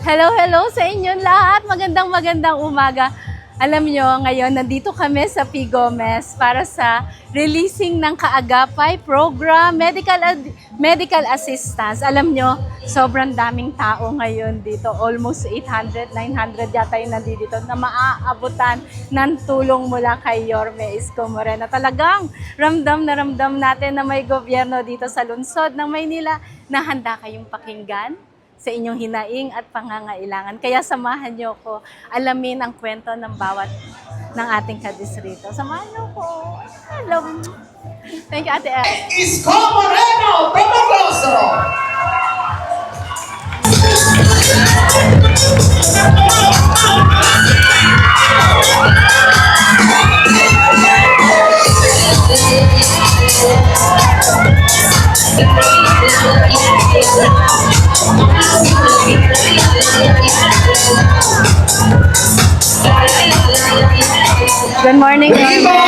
Hello, hello sa inyong lahat. Magandang umaga. Alam nyo, ngayon nandito kami sa P. Gomez para sa releasing ng Kaagapay program, medical assistance. Alam nyo, sobrang daming tao ngayon dito. Almost 800, 900 yata yung nandito na maaabutan ng tulong mula kay Yorme Isko Moreno. Talagang ramdam natin na may gobyerno dito sa lungsod ng Maynila na handa kayong pakinggan sa inyong hinaing at pangangailangan. Kaya samahan niyo ko alamin ang kwento ng bawat ng ating kadistrito. Samahan niyo ko. Hello. Thank you, Ate El. Isko Moreno, Pamagloso! Good morning, Sorry. Yorme.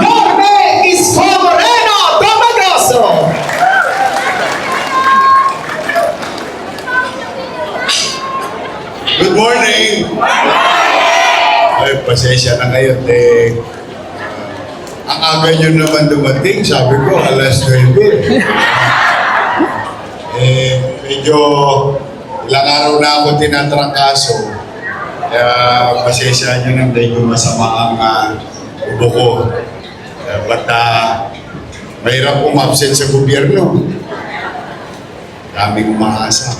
Yorme Isko Moreno, Pamagloso! Good morning! Ay, pasensya na kayo, ang aga nyo naman dumating, sabi ko, alas 9. Medyo ilang araw na ako tinatrangkaso. Kaya pasensya nyo na medyo masama ang ubo ko. Mahirap umabsent sa gobyerno. Daming umaasa.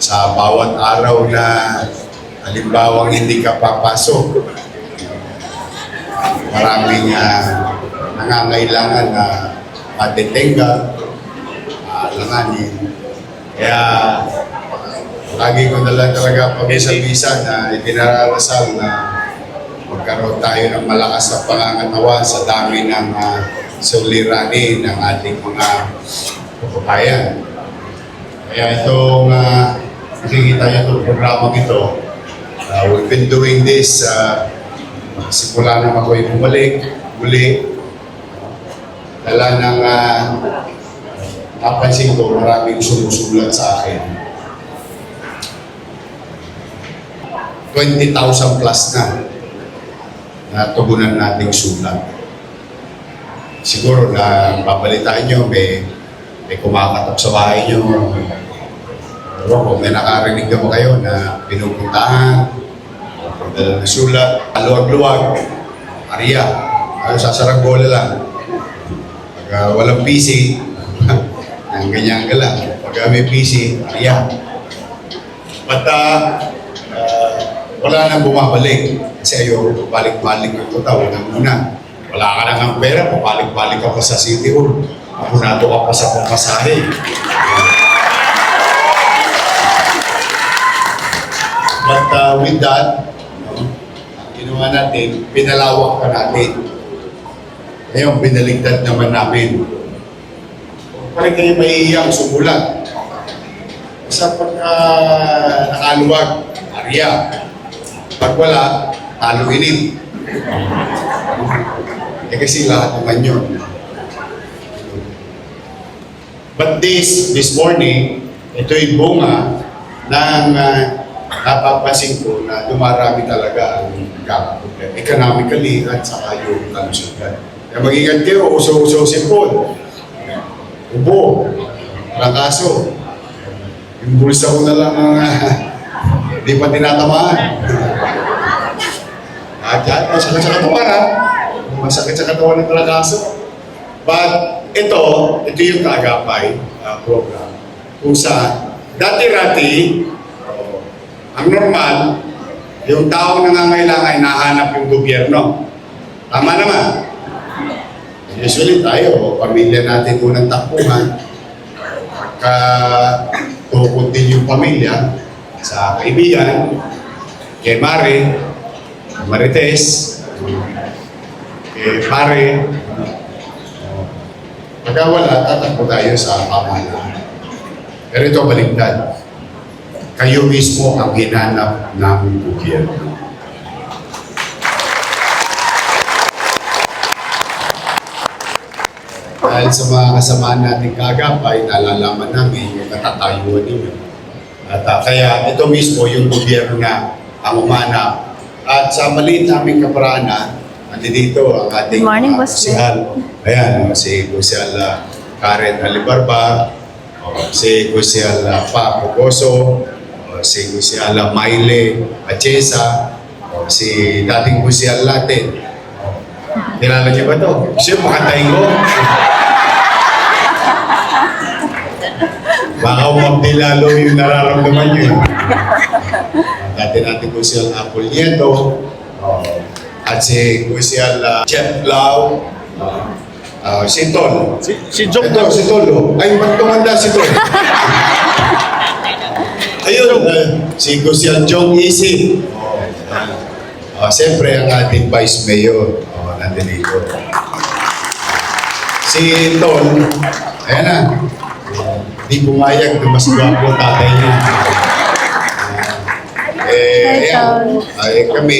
Sa bawat araw na halimbawang hindi ka papasok, maraming nangangailangan na matetenga, alanganin. Kaya lagi ko na lang talaga pag-isa-bisa na ipinararasal na magkaroon tayo ng malakas na pangangatawan sa dami ng suliranin ng ating mga kababayan. Kaya itong nakikita niyo itong programang ito, we've been doing this simula nang ako'y bumalik, muli. Dala ng napansin ko, maraming sumusulat sa akin. 20,000 plus na tugunan nating sulat. Siguro na babalitaan nyo, may kumakatok sa bahay nyo. Pero may nakarinig naman kayo na pinupuntahan, pagdala ng sulat, luwag-luwag, Maria, sasaranggola lang. Pag walang PC, ang ganyan ka lang. Pag may PC, Maria. But wala nang bumabalik. Kasi ayaw, balik-balik ng totoo na muna. Wala ka nang ang pera, pabalik-balik ka pa sa City Hall. Apunado ka pa sa pamasahe. But with that, ginawa natin, pinalawak pa natin. Ngayon, binaligtad naman namin. Parang kayo mahihiyang sumulat. Basta pagka nakaluwag, Arya. Pag wala, talo-inip. Kasi lahat naman yun. But this morning, ito'y bunga ng napapansin ko na dumarami talaga ang kakaproblema. Economically at saka yung kalusugan. Kaya mag-ingat kayo, uso-uso sipon. Ubo, rangkaso. Yung bulsa ko na lang hindi pa tinatamaan. At yan, masakit sa katawan ha. Masakit sa katawan ng rangkaso. But ito yung Kaagapay program. Kung sa dati-rati, ang normal, yung taong nangangailangan ay nahanap yung gobyerno. Tama naman. Usually tayo, pamilya natin unang takbuhan. Pagka tukuntin yung pamilya sa kaibigan, kay Mare, Marites, kay Pare. Pagka wala, tatakbo tayo sa pamahalaan. Pero ito baligtad. Kayo mismo ang hinanap ng gobyerno. Dahil sa mga kasamaan nating kaagapay, nalalaman namin yung natatayuan ninyo. At kaya ito mismo yung gobyerno na ang umanap. At sa maliit naming kaparaanan, dito ang ating Good morning, Boss kusihal. Ayan, si Kusihal Karen Alibarba, si Kusihal Pa Pugoso, si Kusihal Maile Achesa, si dating Kusihal natin. Kilala niyo ba ito? Siya, makatayin ko. Baka umabdi lalo yung nararamdaman niyo. Dati natin Kusihal Apple Nieto, at si Kusihal Jeff Lau, si Tol. Si Jok Ito, si Tol. Ay, tumanda si Tol. Ayun, si Kusihal Jong Isi. Siyempre, ang ating Vice Mayor. Nandito. Si Tol, ayan na. Hindi pumayag na mas gwapo ang tatay niya. Kami,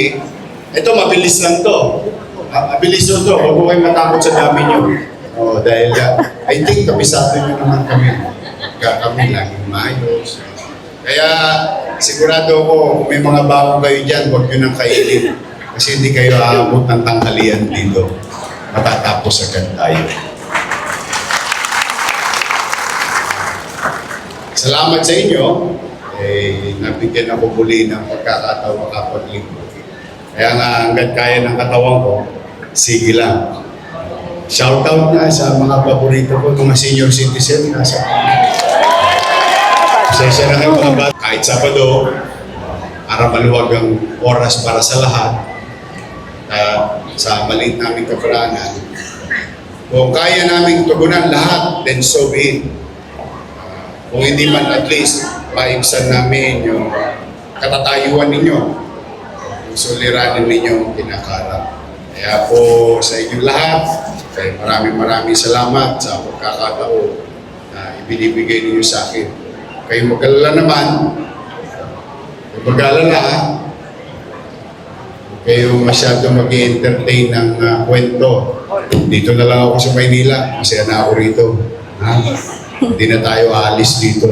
ito mabilis lang to. Mabilis lang to. Huwag ko kayo matakot sa dami niyo. Dahil I think kabisado niyo naman kami. Kami laging maayos. Kaya sigurado ko kung may mga bago kayo dyan, huwag nyo nang kailin. Kasi hindi kayo aabot ng tanghalian dito. Matatapos agad tayo. Salamat sa inyo. Nabigyan ako muli ng pagkakatawa kapag-linggo. Kaya nga hanggat kaya ng katawan ko, sige lang. Shoutout na sa mga paborito ko, mga senior citizen. Pasensya na kayo mga bata. Kahit Sabado, para maluwag ang oras para sa lahat, sa maliit naming kaparaanan. Kung kaya naming tugunan lahat, then so be it. Kung hindi man, at least, paibsan namin yung katatayuan ninyo, yung suliranin ninyo ang kinakarap. Kaya po sa inyong lahat, maraming salamat sa pagkakataon na ibinibigay ninyo sa akin. Kayo mag-alala naman, kayo masyado mag-entertain ng kwento. Dito na lang ako sa Maynila. Masaya na ako rito. Hindi na tayo aalis dito.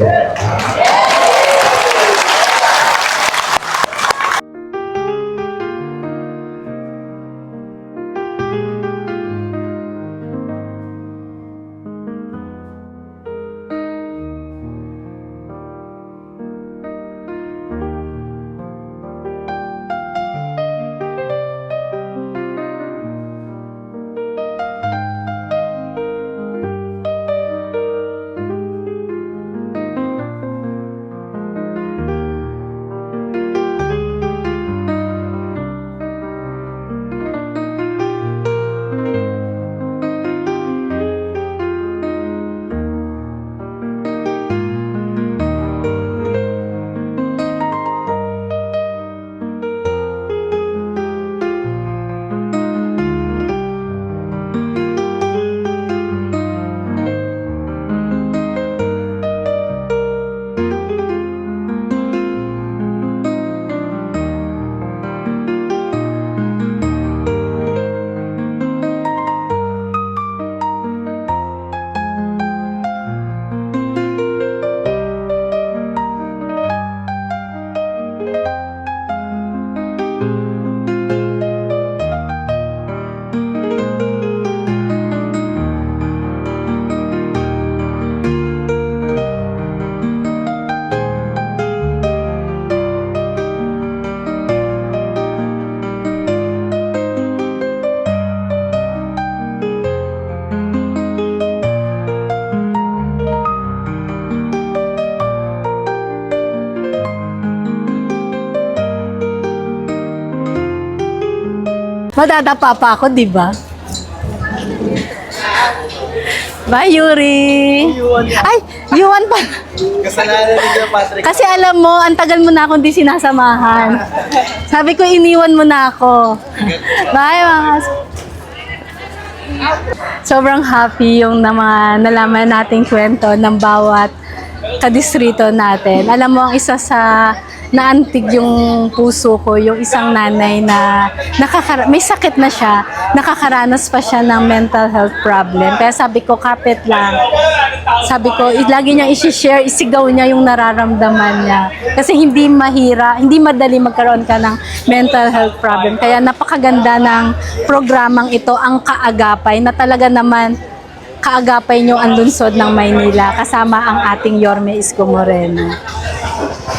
Madadapa pa ako, di ba? Bye, Yuri! Ay, Yuan pa! Kasalanan ni John Patrick. Kasi alam mo, ang tagal mo na akong di sinasamahan. Sabi ko, iniwan mo na ako. Bye, mga... Sobrang happy yung na mga nalaman nating kwento ng bawat kadistrito natin. Alam mo, ang isa sa naantig yung puso ko, yung isang nanay na may sakit na siya, nakakaranas pa siya ng mental health problem. Kaya sabi ko, kapit lang. Sabi ko, lagi niya isi-share, isigaw niya yung nararamdaman niya. Kasi hindi madali magkaroon ka ng mental health problem. Kaya napakaganda ng programang ito, ang Kaagapay, na talaga naman kaagapay nyo ang lungsod ng Maynila kasama ang ating Yorme Isko Moreno.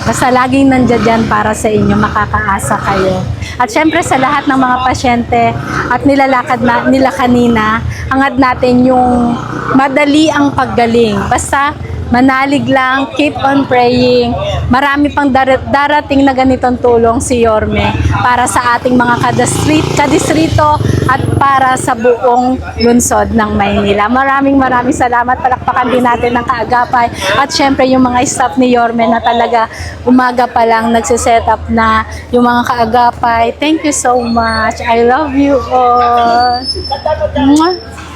Basta laging nandiyan dyan para sa inyo, makakaasa kayo. At syempre sa lahat ng mga pasyente at nilalakad nila kanina, hangad natin yung madali ang paggaling. Basta manalig lang, keep on praying. Marami pang darating na ganitong tulong si Yorme para sa ating mga kadistrito at para sa buong lungsod ng Maynila. Maraming salamat. Palakpakan din natin ng Kaagapay at syempre yung mga staff ni Yorme na talaga umaga pa lang nagsiset up na yung mga Kaagapay. Thank you so much. I love you all. Mwah!